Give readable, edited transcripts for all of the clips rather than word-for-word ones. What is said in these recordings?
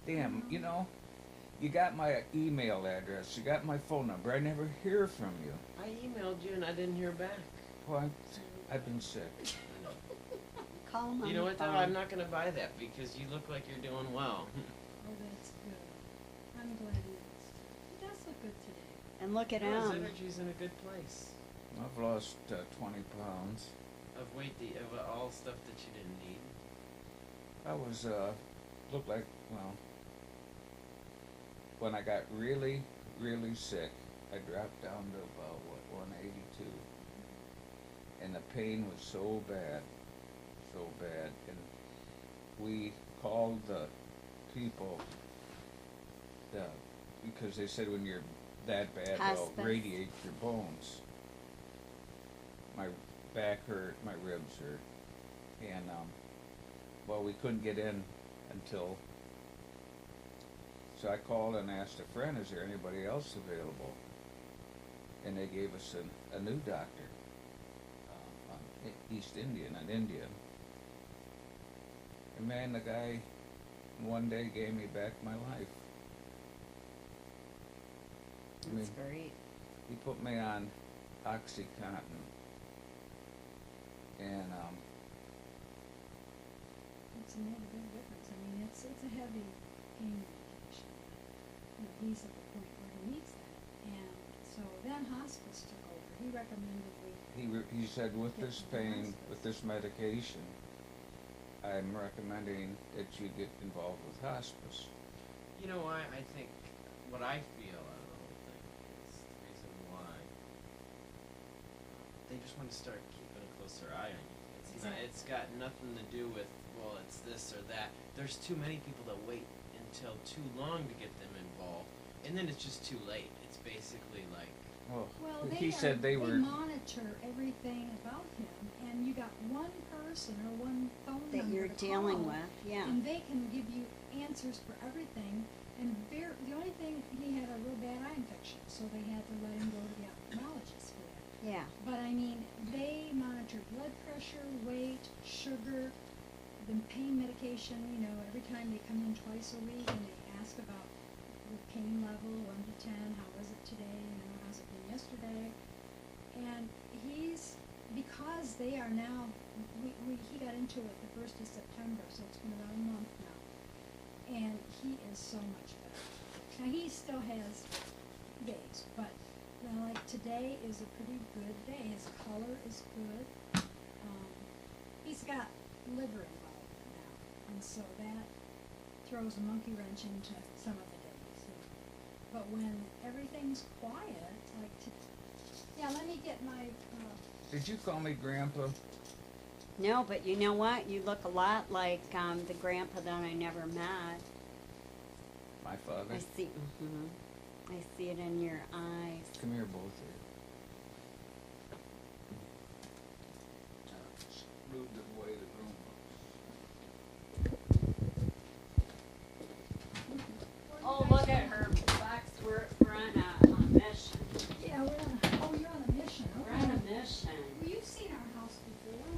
Damn, you know, you got my email address, you got my phone number. I never hear from you. I emailed you and I didn't hear back. Well, I've been sick. Call him on You know the what though? phone. I'm not gonna buy that because you look like you're doing well. Oh, that's good. I'm glad he is. He does look good today. And look at His him. energy's in a good place. I've lost 20 pounds. Of weight, of all stuff that you didn't need. I was, looked like, well, when I got really, really sick, I dropped down to about, 182. And the pain was so bad. And we called the people, because they said when you're that bad, they'll Hospice. radiate your bones. My back hurt, my ribs hurt, and well, we couldn't get in until. So I called and asked a friend, "Is there anybody else available?" And they gave us a new doctor, East Indian, an Indian. And man, the guy one day gave me back my life. I That's mean, great. he put me on OxyContin, and It's made a big difference. I mean, it's a heavy pain medication. You know, he's at the point where he needs that. And so then hospice took over. He recommended he said, with this pain, with this medication, I'm recommending that you get involved with hospice. You know why? I think what I feel out of the whole thing is the reason why they just want to start keeping a closer eye on you. It's not, it's got nothing to do with, well, it's this or that. There's too many people that wait until too long to get them involved, and then it's just too late. It's basically like, Well, well, he said they were. monitor everything about him, and you got one person or one phone That number you're to dealing call, with, yeah. and they can give you answers for everything. And the only thing, he had a real bad eye infection, so they had to let him go to the ophthalmologist for that. Yeah. But I mean, they monitor blood pressure, weight, sugar, the pain medication. You know, every time they come in twice a week, and they ask about the pain level, 1 to 10. How was it today? You know, how's it been yesterday? And because they are now, he got into it the 1st of September, so it's been about a month now. And he is so much better. Now, he still has days, but like today is a pretty good day. His color is good. He's got liver involved now, and so that throws a monkey wrench into some of the days. But when everything's quiet, like yeah, let me get my. Did you call me Grandpa? No, but you know what? You look a lot like the grandpa that I never met. My father. I see. I see it in your eyes. Come here, both of you. Just move the way the room looks. Oh, look at her box. We're on a mission. Yeah, you're on a mission. We're on a mission. Well, you've seen our house before.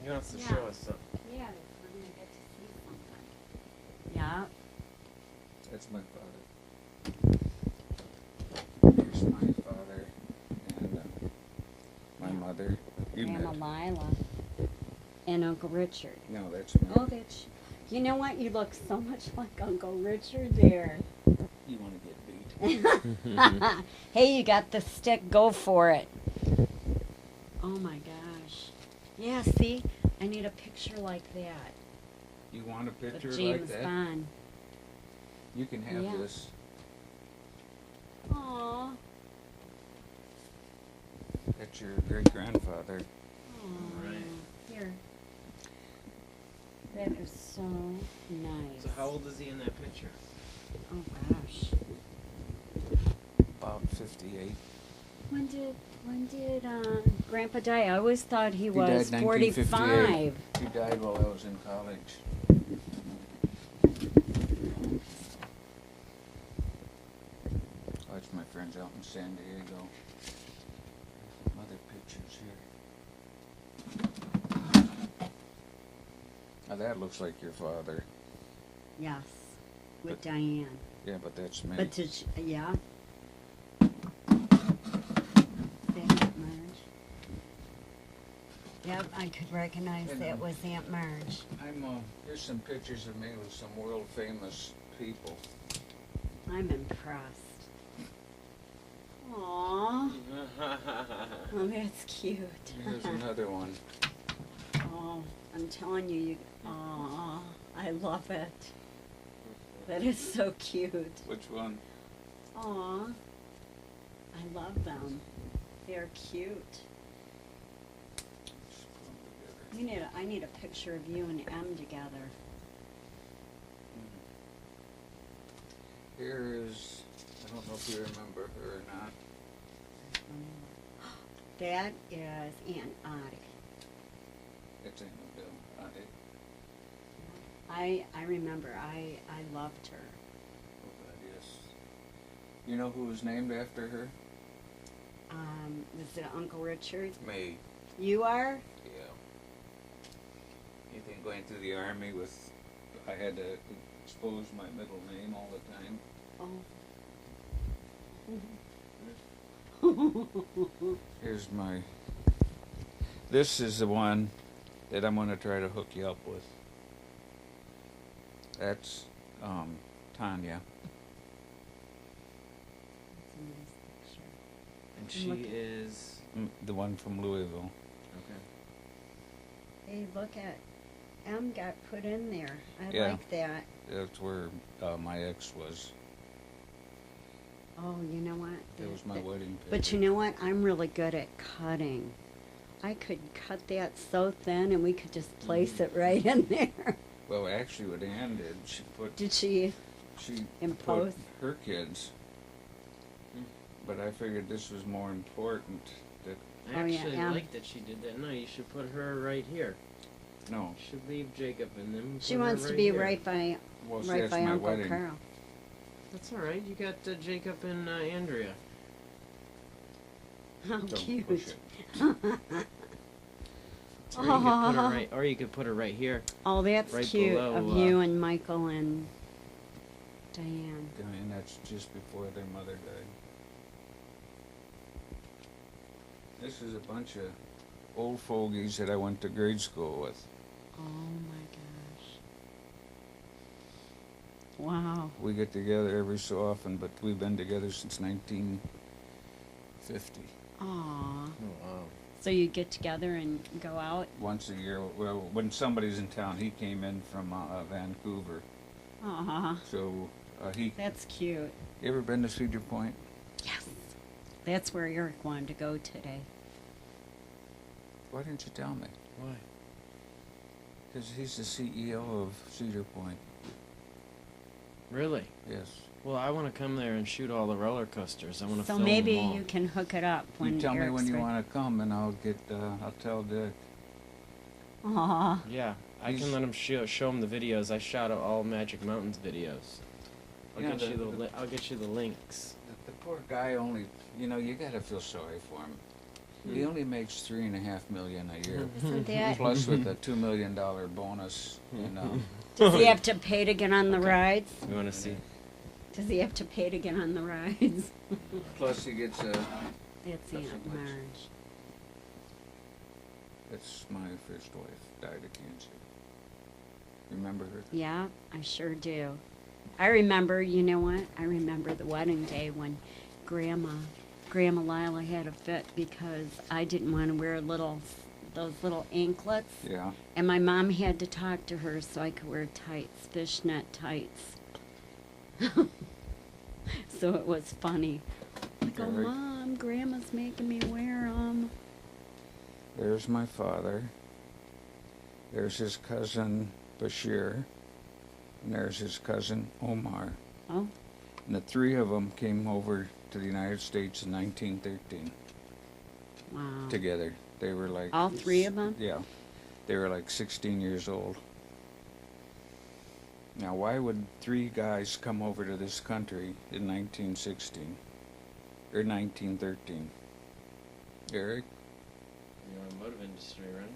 he wants to Yeah. show us something. Yeah, we're gonna get to see something. Yeah. That's my father. Here's my father and my mother. You Grandma met. Lila and Uncle Richard. No, that's me. Oh, that's. You know what? You look so much like Uncle Richard there. You want to get beat? Hey, you got the stick. Go for it. Oh my gosh. Yeah, see? I need a picture like that. You want a picture With like James that? Bond. You can have Yeah. this. Aw. That's your great grandfather. Aw. Right. Here. That is so nice. So how old is he in that picture? Oh gosh. About 58. When did Grandpa die? I always thought he He was died 45. 1958. He died while I was in college. Oh, that's my friends out in San Diego. Some other pictures here. Now that looks like your father. Yes. with Diane. Yeah, but that's me. But did she, yeah. That Marge. Yep, I could recognize And, that was Aunt Marge. Here's some pictures of me with some world famous people. I'm impressed. Aww. Oh, that's cute. Here's another one. Oh, I'm telling you, aw, I love it. That is so cute. Which one? Aw, I love them. They're cute. Just put 'em together. I need a picture of you and M together. Here is, I don't know if you remember her or not. That is Aunt Audie. It's Aunt Bill. I remember. I loved her. Yes. You know who was named after her? Was it Uncle Richard? Me. You are? Yeah. You think going through the army with, I had to expose my middle name all the time. Oh. Here's my, this is the one that I'm going to try to hook you up with. That's Tanya. That's a nice picture. And she is The one from Louisville. okay. Hey, look at M got put in there. I Yeah. like that. That's where my ex was. Oh, you know what? That was my wedding picture. But you know what? I'm really good at cutting. I could cut that so thin and we could just place it right in there. Well, actually, what Ann did, she put Did she? she impose? put her kids. But I figured this was more important. That I Oh, yeah, actually Em. like that she did that. No, you should put her right here. no, You should leave Jacob and then She put her wants to right be here. right by well, see, right that's by my Uncle wedding. Carl. That's all right. You got Jacob and Andrea. How Don't cute. push it. Or you could put her right. Or you could put her right here. Oh, that's Right cute below, of you and Michael and Diane. And that's just before their mother died. This is a bunch of old fogies that I went to grade school with. Oh my gosh. Wow. We get together every so often, but we've been together since 1950. Aw. Oh wow. So you get together and go out? Once a year, well, when somebody's in town, he came in from Vancouver. Aw. So he, That's cute. you ever been to Cedar Point? Yes. That's where Eric wanted to go today. Why didn't you tell me? Why? Because he's the CEO of Cedar Point. Really? Yes. Well, I want to come there and shoot all the roller coasters. I want to So film maybe them all. you can hook it up when You tell me Eric's when you ready. want to come, and I'll tell Dick. Aw. Yeah, I He's- can let him show him the videos. I shot all Magic Mountains videos. I'll Yeah, get you the- I'll get you the links. The poor guy only, you gotta feel sorry for him. He only makes $3.5 million a year, So that, plus with a $2 million bonus. does he have to pay to get on the Okay. rides? You want to see? Does he have to pay to get on the rides? Plus he gets a. That's Nothing Aunt much. Marge. That's my first wife. Died of cancer. Remember her? Yeah, I sure do. I remember, you know what? I remember the wedding day when Grandma Lila had a fit because I didn't want to wear those little anklets. Yeah. And my mom had to talk to her so I could wear tights, fishnet tights. So it was funny. I go, Very- Mom, Grandma's making me wear them. There's my father. There's his cousin Bashir. And there's his cousin Omar. Oh, And the three of them came over to the United States in 1913 wow. together. They were like... All three of them? Yeah. They were like 16 years old. Now, why would three guys come over to this country in 1916? Or 1913? Eric? The automotive industry, right?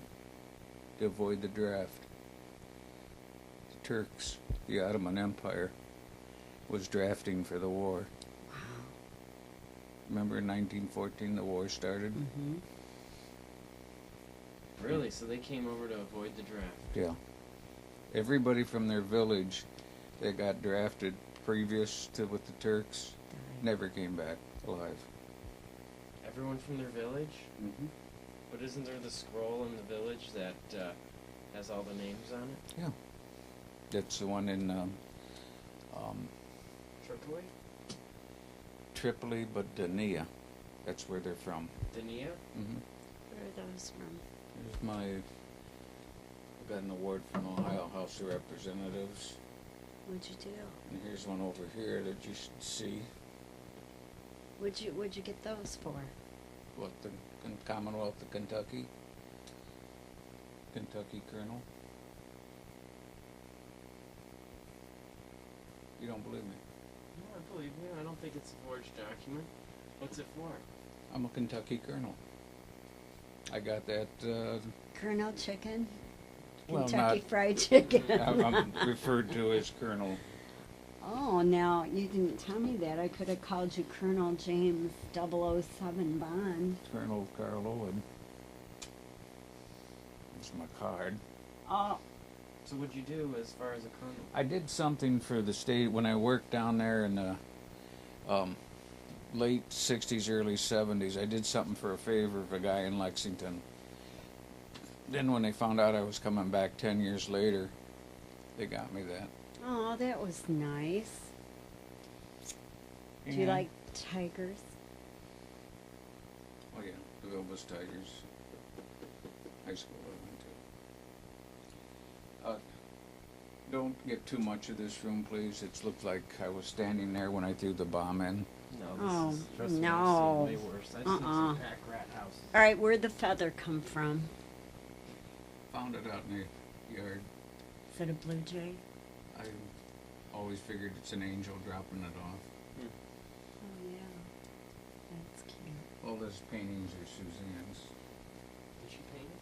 To avoid the draft. The Turks, the Ottoman Empire. was drafting for the war. Wow. Remember in 1914 the war started? Mm-hmm. Really? So they came over to avoid the draft. Yeah. Everybody from their village that got drafted previous to with the Turks never came back alive. Everyone from their village? Mm-hmm. But isn't there the scroll in the village that has all the names on it? Yeah. That's the one in Tripoli? Tripoli, but Dania. That's where they're from. Dania? Mm-hmm. Where are those from? Here's I got an award from Ohio House of Representatives. What'd you do? And here's one over here that you should see. What'd you get those for? What, the Commonwealth of Kentucky? Kentucky Colonel? You don't believe me? No, I believe you. I don't think it's a forged document. What's it for? I'm a Kentucky Colonel. I got that, Colonel Chicken? well, Kentucky not- Fried Chicken. I'm referred to as Colonel. Oh, now, you didn't tell me that. I could have called you Colonel James 007 Bond. Colonel Carl Owen. That's my card. Oh, So what'd you do as far as a colonel? I did something for the state when I worked down there in the late 60s, early 70s. I did something for a favor of a guy in Lexington. Then when they found out I was coming back 10 years later, they got me that. oh, that was nice. Do you Yeah. like tigers? Oh yeah, the Vilbus Tigers. High school I went to. Don't get too much of this room, please. It's looked like I was standing there when I threw the bomb in. No, Oh, this is, trust me, no. I've seen way worse. I've seen some pack rat houses. All right, where'd the feather come from? Found it out in the yard. Is it a blue jay? I always figured it's an angel dropping it off. Oh, yeah. That's cute. All those paintings are Suzanne's. Did she paint it?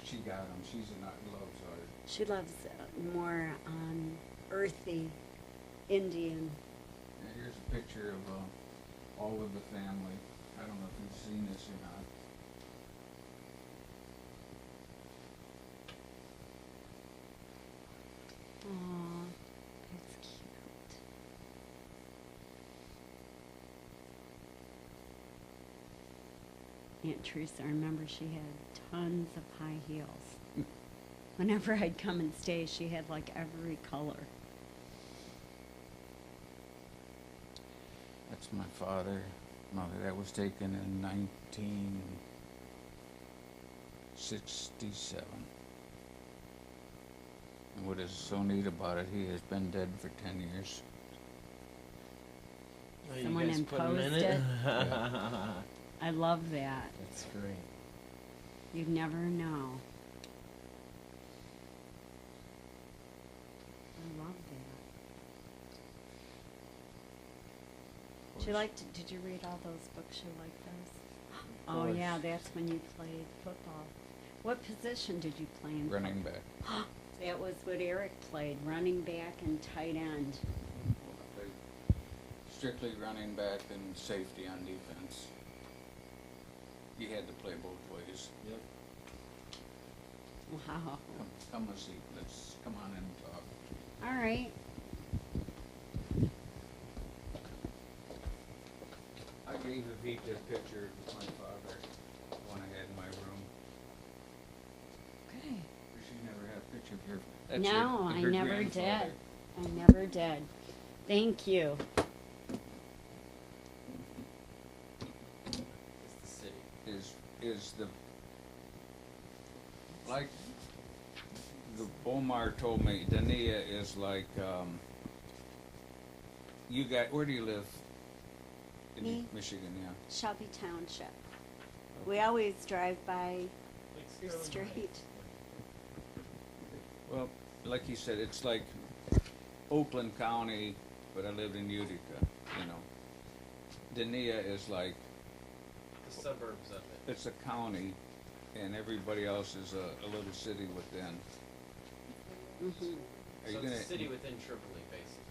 She got them. She's an art loves art. She loves more earthy Indian. And here's a picture of all of the family. I don't know if you've seen this or not. Aw, that's cute. Aunt Teresa, I remember she had tons of high heels. Whenever I'd come and stay, she had like every color. That's my father, mother. That was taken in 1967. And what is so neat about it, he has been dead for 10 years. Oh, Someone you guys put 'em in imposed it? it? I love that. That's great. You'd never know. I love that. Did you read all those books you like those? Oh course. yeah, that's when you played football. What position did you play in? Running back. That was what Eric played, running back and tight end. Strictly running back and safety on defense. You had to play both ways. Yep. Wow. Come a seat. Let's come on in and talk. All right. I gave Evita a picture of my father, the one I had in my room. Okay. She never had a picture of her. That's No, I her never grandfather. did. I never did. Thank you. It's the city. Is the like the Omar told me, Dania is like you got, where do you live? In Me? Michigan, yeah. Shelby Township. We always drive by your street. Well, like you said, it's like Oakland County, but I lived in Utica, you know. Dania is like, The suburbs of it. it's a county, and everybody else is a little city within. Mm-hmm. Are So you gonna? it's a city within Tripoli, basically.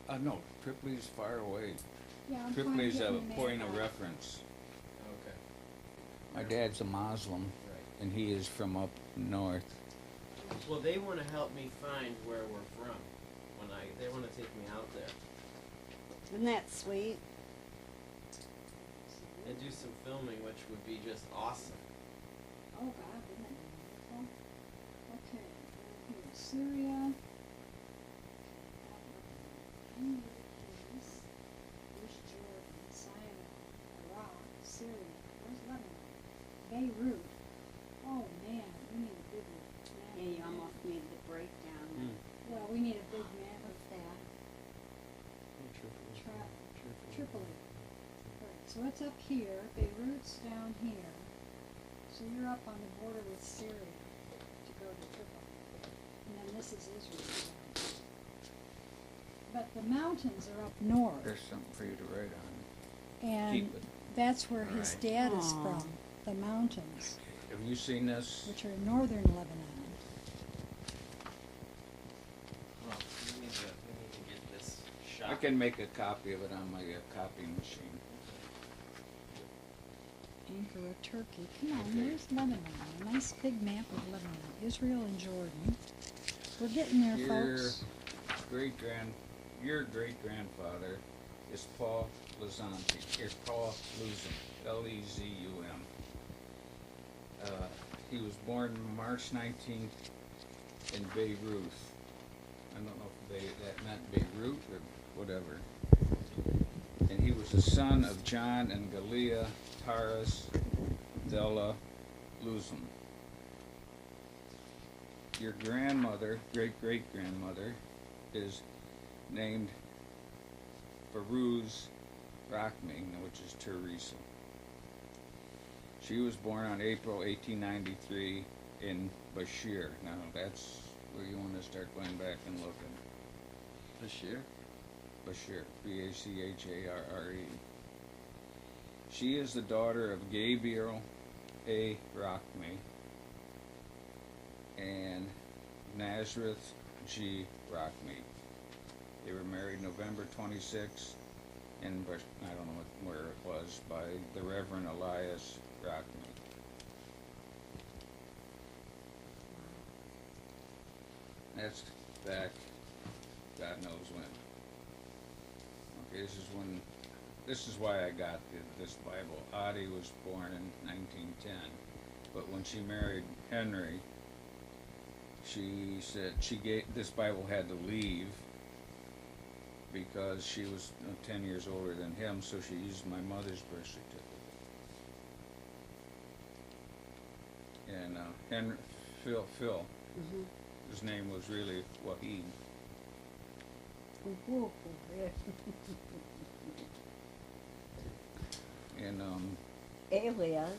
No, Tripoli's far away. Yeah, I'm Tripoli's a getting the map point of out. reference. Okay. My dad's a Muslim, Right. and he is from up north. Well, they want to help me find where we're from. They want to take me out there Isn't that sweet? and do some filming, which would be just awesome. Oh God, isn't that wonderful? Okay, here's Syria. Here's Jordan, Sinai, Iraq, Syria. Where's Lebanon? Beirut. Oh man, we need a big map. Yeah, you almost need the breakdown. Well, we need a big map of that. Tripoli. Right, so it's up here. Beirut's down here. So you're up on the border with Syria to go to Tripoli. And then this is Israel. But the mountains are up north. There's something for you to write on. And Keep it. that's where his Alright. dad is Aw. from. The mountains, Have you seen this? which are in northern Lebanon. Well, we need to get this shot. I can make a copy of it on my copying machine. Ankara, Turkey. Come on, Okay. where's Lebanon? A nice big map of Lebanon. Israel and Jordan. We're getting there, folks. Your great grandfather is Paul Luzanti. Is Paul Luzum, Lezum. He was born March 19th in Beirut. I don't know if that meant Beirut or whatever. And he was the son of John and Galia Taras Della Luzum. Your grandmother, great-great-grandmother, is named Faruz Rachmi, which is Teresa. She was born on April 1893 in Bashir. Now that's where you want to start going back and looking. Bashir? Bashir, B-A-C-H-A-R-R-E. She is the daughter of Gabriel A. Rachmi and Nazareth G. Rachmi. They were married November 26th in, I don't know where it was, by the Reverend Elias Rachmi. That's back, God knows when. Okay, this is why I got this Bible. Addie was born in 1910, but when she married Henry, she said this Bible had to leave because she was 10 years older than him, so she used my mother's birth certificate. And Henry, Phil, Mm-hmm. his name was really Wahid. And Alias.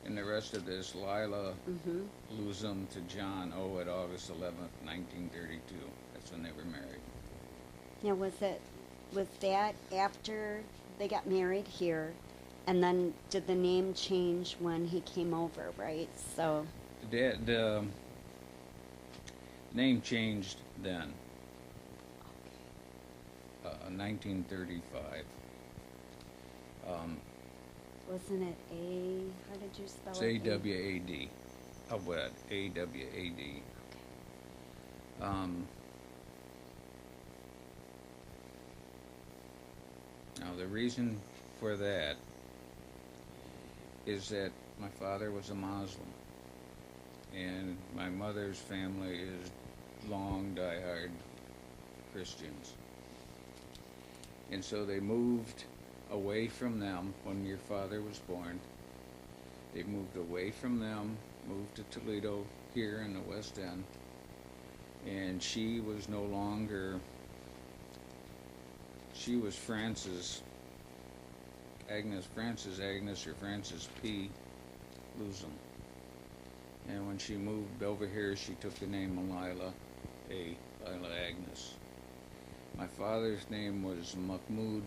and the rest of this, Lila Mm-hmm. Luzum to John O at August 11th, 1932. That's when they were married. Now, was that after they got married here, and then did the name change when he came over, right? So, The name changed then, 1935. wasn't it A, how did you spell It's it? A-W-A-D. Awed, A-W-A-D. Now the reason for that is that my father was a Muslim, and my mother's family is long, diehard Christians. And so they moved away from them when your father was born. They moved away from them, moved to Toledo here in the West End, and she was no longer, she was Frances or Frances P. Luzum. And when she moved over here, she took the name of Lila Agnes. My father's name was Mahmoud,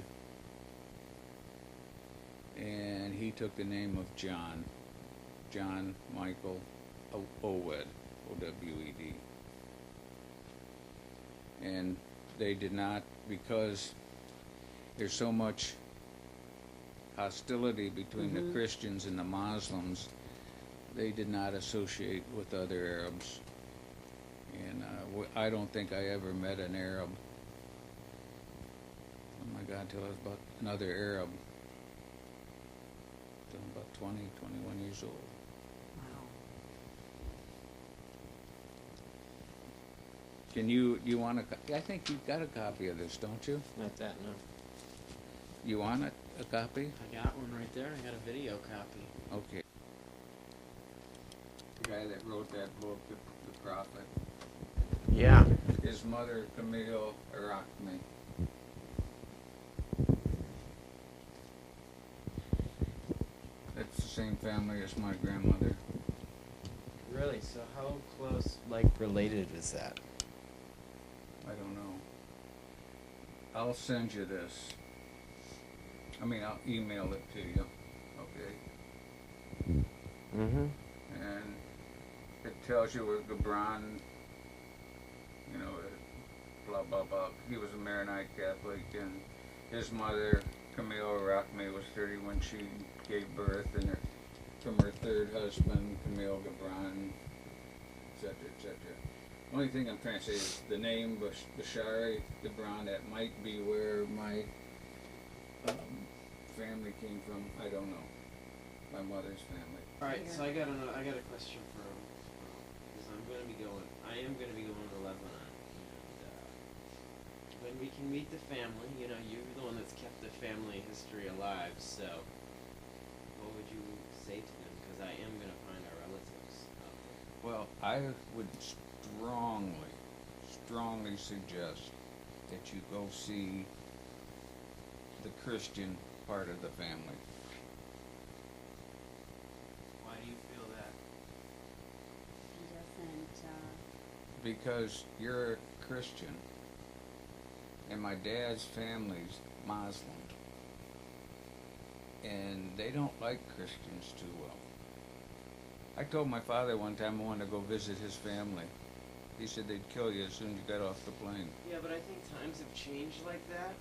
and he took the name of John Michael Owed, O-W-E-D. And they did not, because there's so much hostility between the Christians and the Muslims, they did not associate with other Arabs. And I don't think I ever met an Arab, oh my God, until I was about another Arab, until I'm about 20, 21 years old. Wow. Can you want a, I think you've got a copy of this, don't you? Not that, no. You want a copy? I got one right there. I got a video copy. Okay. The guy that wrote that book, The Prophet. Yeah. His mother, Camille Arachmi. That's the same family as my grandmother. Really? So how close, like, related is that? I don't know. I'll send you this. I mean, I'll email it to you. Okay. Mm-hmm. And it tells you where Gibran, you know, blah, blah, blah. He was a Maronite Catholic, and his mother, Camille Arachmi, was 30 when she gave birth, and from her third husband, Camille Gibran, etc., etc. Only thing I'm trying to say is the name Bashari Gibran, that might be where my family came from. I don't know. My mother's family. All right. So I got a question for because I am going to be going to Lebanon. And, when we can meet the family, you know, you're the one that's kept the family history alive. So, what would you say to them? Because I am going to find our relatives out there. Well, I would strongly suggest that you go see the Christian part of the family. Why do you feel that? He doesn't, Because you're a Christian, and my dad's family's Muslim, and they don't like Christians too well. I told my father one time I wanted to go visit his family. He said they'd kill you as soon as you got off the plane. Yeah, but I think times have changed like that.